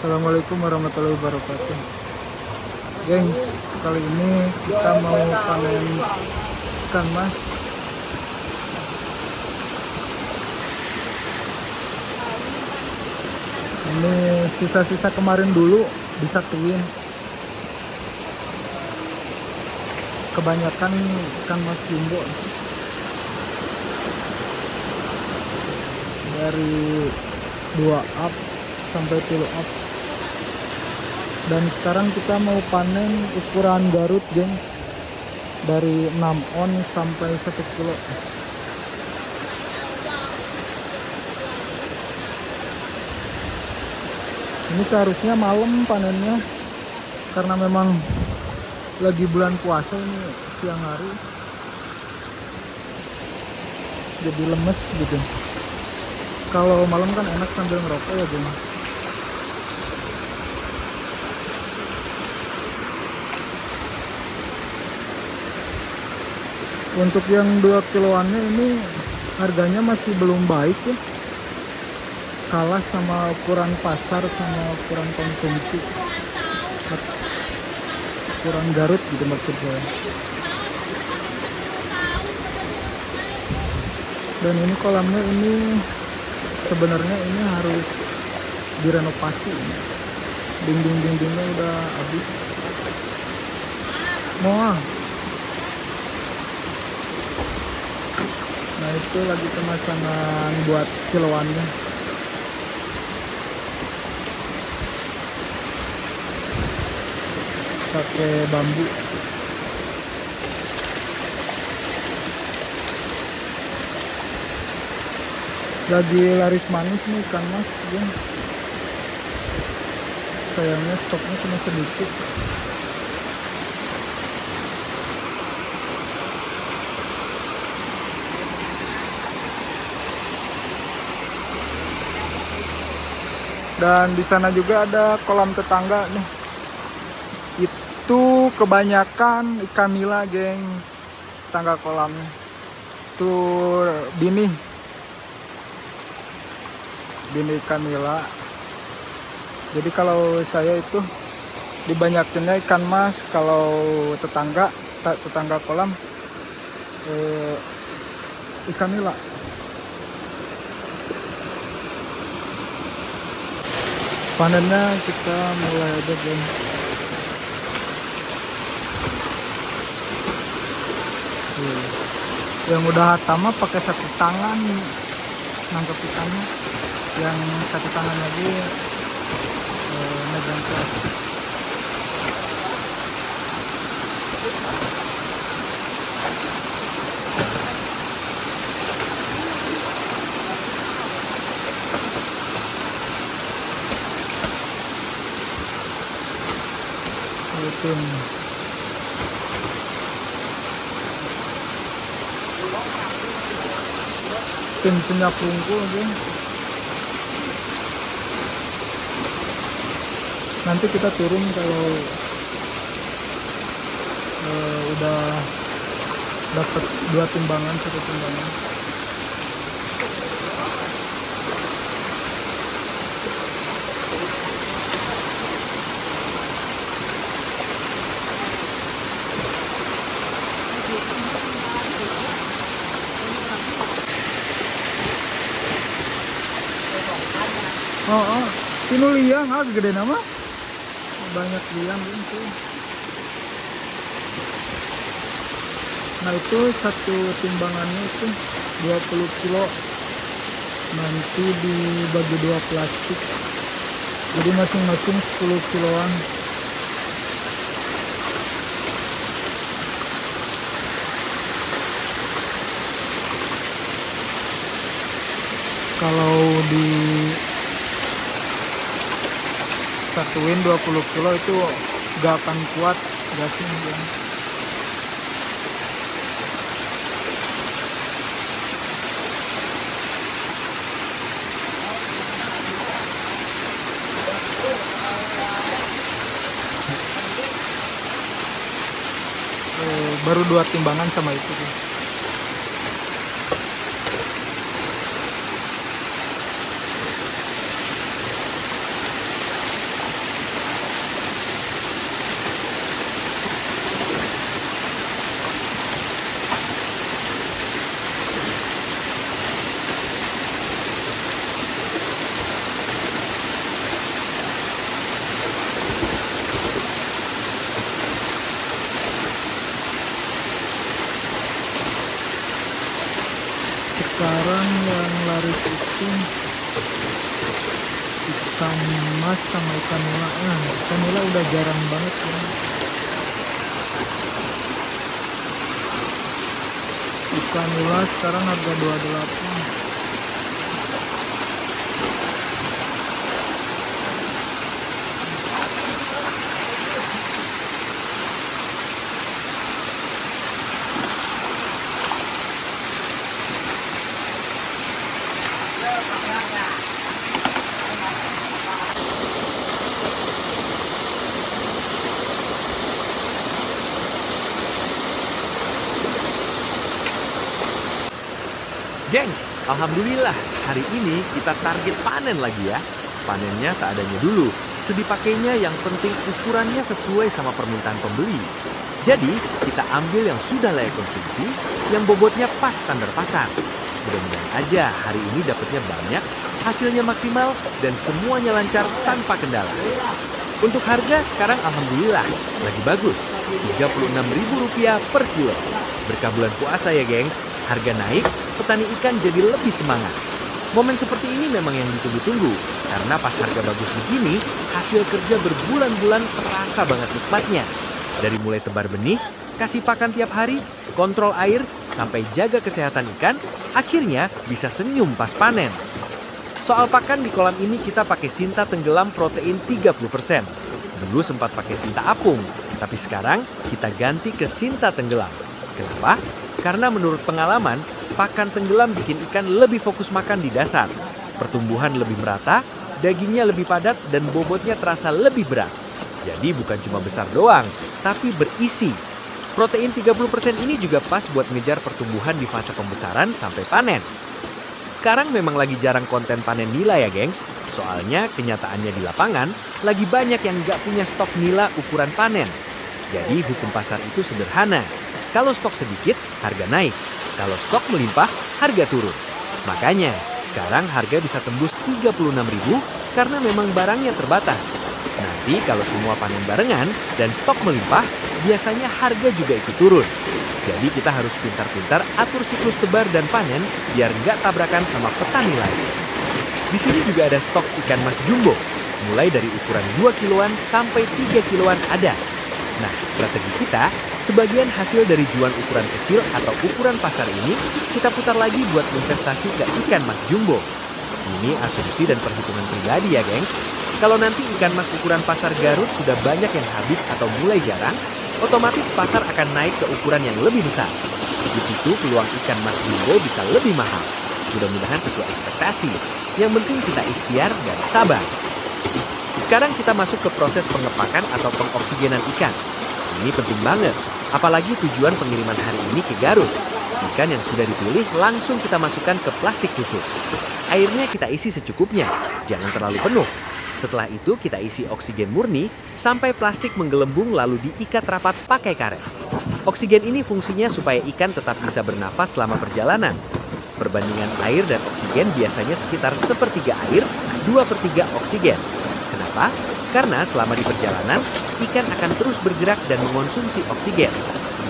Assalamualaikum warahmatullahi wabarakatuh. Gengs, kali ini kita mau panen ikan mas. Ini sisa-sisa kemarin dulu disatuin. Kebanyakan ikan mas jumbo. Dari 2 up sampai 3 up. Dan sekarang kita mau panen ukuran Garut, gengs, dari 6 on sampai 1 kilo. Ini seharusnya malam panennya, karena memang lagi bulan puasa, ini siang hari, jadi lemes gitu. Kalau malam kan enak sambil ngerokok ya, gengs. Untuk yang 2 kiloannya ini harganya masih belum baik ya, kalah sama ukuran pasar sama ukuran konsumsi, ukuran Garut gitu maksud saya. Dan ini kolamnya ini sebenarnya ini harus direnovasi, dinding-dindingnya udah habis. Nah itu lagi pemasangan buat kiloannya. Pakai bambu. Lagi laris manis nih ikan mas, ya. Sayangnya stoknya cuma sedikit. Dan di sana juga ada kolam tetangga nih. Itu kebanyakan ikan nila, gengs. Tetangga kolamnya. Tuh bini ikan nila. Jadi kalau saya itu dibanyakinnya ikan mas. Kalau tetangga kolam ikan nila. Panennya kita mulai aja, gengs. Yang udah hatam pakai satu tangan nangkep ikannya, yang satu tangan lagi megang plastik. Tim senyap rungkul aja. Nanti kita turun kalau udah dapat 2 timbangan, 1 timbangan. Ini liang gede nama, banyak liang itu. Nah itu satu timbangannya itu 20 kilo, nanti dibagi 2 plastik, jadi masing-masing 10 kiloan. Kalau di satuin 20 kilo itu gak akan kuat gasnya, ya. Baru 2 timbangan sama itu, ya. tertarik itu ikan mas sama ikan nila. Nah, ikan nila udah jarang banget ya. Ikan nila sekarang harga 28. Gengs, alhamdulillah hari ini kita target panen lagi ya. Panennya seadanya dulu, sedipakainya yang penting ukurannya sesuai sama permintaan pembeli. Jadi, kita ambil yang sudah layak konsumsi, yang bobotnya pas standar pasar. Mudah-mudahan aja hari ini dapatnya banyak, hasilnya maksimal, dan semuanya lancar tanpa kendala. Untuk harga sekarang alhamdulillah lagi bagus, Rp36.000 per kilo. Berkah bulan puasa ya gengs, harga naik, petani ikan jadi lebih semangat. Momen seperti ini memang yang ditunggu-tunggu, karena pas harga bagus begini, hasil kerja berbulan-bulan terasa banget nikmatnya. Dari mulai tebar benih, kasih pakan tiap hari, kontrol air, sampai jaga kesehatan ikan, akhirnya bisa senyum pas panen. Soal pakan di kolam ini kita pakai Sinta tenggelam protein 30%. Dulu sempat pakai Sinta apung, tapi sekarang kita ganti ke Sinta tenggelam. Kenapa? Karena menurut pengalaman, pakan tenggelam bikin ikan lebih fokus makan di dasar. Pertumbuhan lebih merata, dagingnya lebih padat, dan bobotnya terasa lebih berat. Jadi bukan cuma besar doang, tapi berisi. Protein 30% ini juga pas buat ngejar pertumbuhan di fase pembesaran sampai panen. Sekarang memang lagi jarang konten panen nila ya gengs. Soalnya kenyataannya di lapangan, lagi banyak yang nggak punya stok nila ukuran panen. Jadi hukum pasar itu sederhana. Kalau stok sedikit, harga naik. Kalau stok melimpah, harga turun. Makanya, sekarang harga bisa tembus Rp36.000 karena memang barangnya terbatas. Nanti kalau semua panen barengan dan stok melimpah, biasanya harga juga ikut turun. Jadi kita harus pintar-pintar atur siklus tebar dan panen biar nggak tabrakan sama petani lain. Di sini juga ada stok ikan mas jumbo, mulai dari ukuran 2 kiloan sampai 3 kiloan ada. Nah, strategi kita, sebagian hasil dari jual ukuran kecil atau ukuran pasar ini, kita putar lagi buat investasi ke ikan mas jumbo. Ini asumsi dan perhitungan pribadi ya gengs. Kalau nanti ikan mas ukuran pasar Garut sudah banyak yang habis atau mulai jarang, otomatis pasar akan naik ke ukuran yang lebih besar. Di situ peluang ikan mas jumbo bisa lebih mahal. Mudah-mudahan sesuai ekspektasi. Yang penting kita ikhtiar dan sabar. Sekarang kita masuk ke proses pengepakan atau pengoksigenan ikan. Ini penting banget, apalagi tujuan pengiriman hari ini ke Garut. Ikan yang sudah dipilih langsung kita masukkan ke plastik khusus. Airnya kita isi secukupnya, jangan terlalu penuh. Setelah itu kita isi oksigen murni sampai plastik menggelembung lalu diikat rapat pakai karet. Oksigen ini fungsinya supaya ikan tetap bisa bernafas selama perjalanan. Perbandingan air dan oksigen biasanya sekitar 1/3 air, 2/3 oksigen. Kenapa? Karena selama di perjalanan, ikan akan terus bergerak dan mengonsumsi oksigen.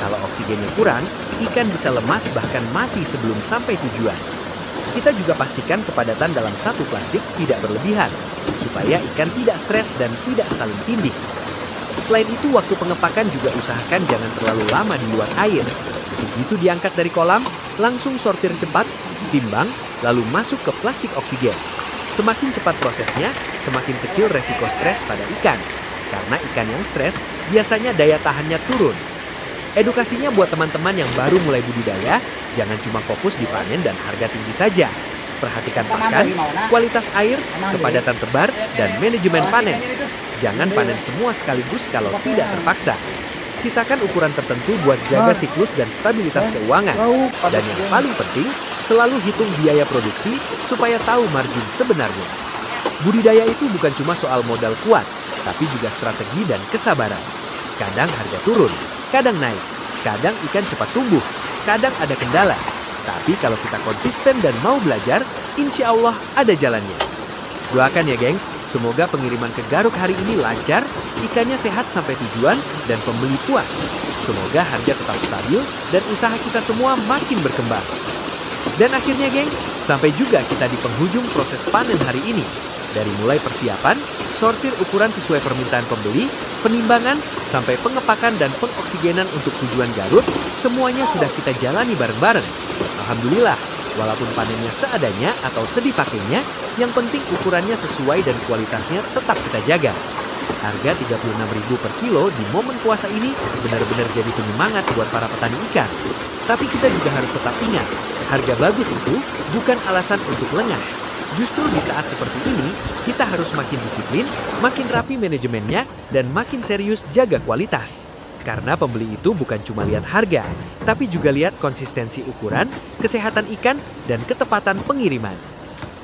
Kalau oksigennya kurang, ikan bisa lemas bahkan mati sebelum sampai tujuan. Kita juga pastikan kepadatan dalam satu plastik tidak berlebihan, supaya ikan tidak stres dan tidak saling tindih. Selain itu, waktu pengepakan juga usahakan jangan terlalu lama di luar air. Begitu diangkat dari kolam, langsung sortir cepat, timbang, lalu masuk ke plastik oksigen. Semakin cepat prosesnya, semakin kecil resiko stres pada ikan. Karena ikan yang stres, biasanya daya tahannya turun. Edukasinya buat teman-teman yang baru mulai budidaya, jangan cuma fokus di panen dan harga tinggi saja. Perhatikan pakan, kualitas air, kepadatan tebar, dan manajemen panen. Jangan panen semua sekaligus kalau tidak terpaksa. Sisakan ukuran tertentu buat jaga siklus dan stabilitas keuangan. Dan yang paling penting, selalu hitung biaya produksi supaya tahu margin sebenarnya. Budidaya itu bukan cuma soal modal kuat, tapi juga strategi dan kesabaran. Kadang harga turun, kadang naik, kadang ikan cepat tumbuh, kadang ada kendala. Tapi kalau kita konsisten dan mau belajar, insya Allah ada jalannya. Doakan ya gengs, semoga pengiriman ke Garut hari ini lancar, ikannya sehat sampai tujuan, dan pembeli puas. Semoga harga tetap stabil dan usaha kita semua makin berkembang. Dan akhirnya gengs, sampai juga kita di penghujung proses panen hari ini. Dari mulai persiapan, sortir ukuran sesuai permintaan pembeli, penimbangan, sampai pengepakan dan pengoksigenan untuk tujuan Garut, semuanya sudah kita jalani bareng-bareng. Alhamdulillah, walaupun panennya seadanya atau sedipakainya, yang penting ukurannya sesuai dan kualitasnya tetap kita jaga. Harga Rp36.000 per kilo di momen puasa ini benar-benar jadi penyemangat buat para petani ikan. Tapi kita juga harus tetap ingat, harga bagus itu bukan alasan untuk lengah. Justru di saat seperti ini, kita harus makin disiplin, makin rapi manajemennya, dan makin serius jaga kualitas. Karena pembeli itu bukan cuma lihat harga, tapi juga lihat konsistensi ukuran, kesehatan ikan, dan ketepatan pengiriman.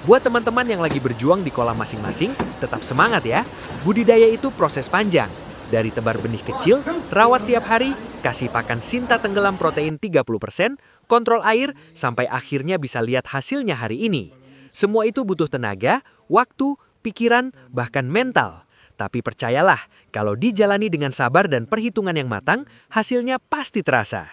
Buat teman-teman yang lagi berjuang di kolam masing-masing, tetap semangat ya. Budidaya itu proses panjang. Dari tebar benih kecil, rawat tiap hari, kasih pakan sinta tenggelam protein 30%, kontrol air, sampai akhirnya bisa lihat hasilnya hari ini. Semua itu butuh tenaga, waktu, pikiran, bahkan mental. Tapi percayalah, kalau dijalani dengan sabar dan perhitungan yang matang, hasilnya pasti terasa.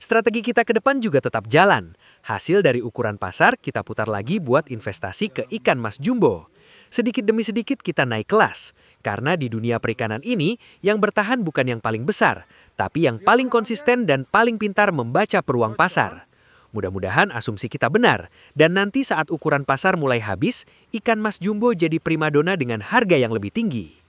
Strategi kita ke depan juga tetap jalan. Hasil dari ukuran pasar kita putar lagi buat investasi ke ikan mas jumbo. Sedikit demi sedikit kita naik kelas. Karena di dunia perikanan ini, yang bertahan bukan yang paling besar, tapi yang paling konsisten dan paling pintar membaca peluang pasar. Mudah-mudahan asumsi kita benar, dan nanti saat ukuran pasar mulai habis, ikan mas jumbo jadi primadona dengan harga yang lebih tinggi.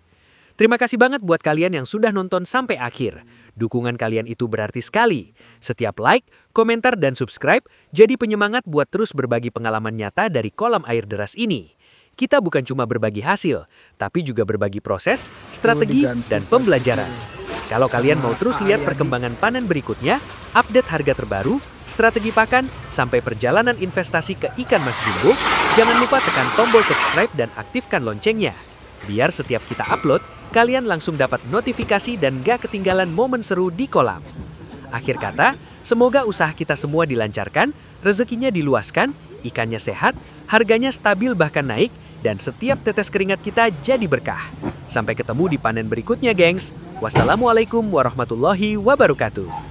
Terima kasih banget buat kalian yang sudah nonton sampai akhir. Dukungan kalian itu berarti sekali. Setiap like, komentar, dan subscribe jadi penyemangat buat terus berbagi pengalaman nyata dari kolam air deras ini. Kita bukan cuma berbagi hasil, tapi juga berbagi proses, strategi, dan pembelajaran. Kalau kalian mau terus lihat perkembangan panen berikutnya, update harga terbaru, strategi pakan, sampai perjalanan investasi ke ikan mas jumbo, jangan lupa tekan tombol subscribe dan aktifkan loncengnya. Biar setiap kita upload, kalian langsung dapat notifikasi dan gak ketinggalan momen seru di kolam. Akhir kata, semoga usaha kita semua dilancarkan, rezekinya diluaskan, ikannya sehat, harganya stabil bahkan naik, dan setiap tetes keringat kita jadi berkah. Sampai ketemu di panen berikutnya, gengs. Wassalamualaikum warahmatullahi wabarakatuh.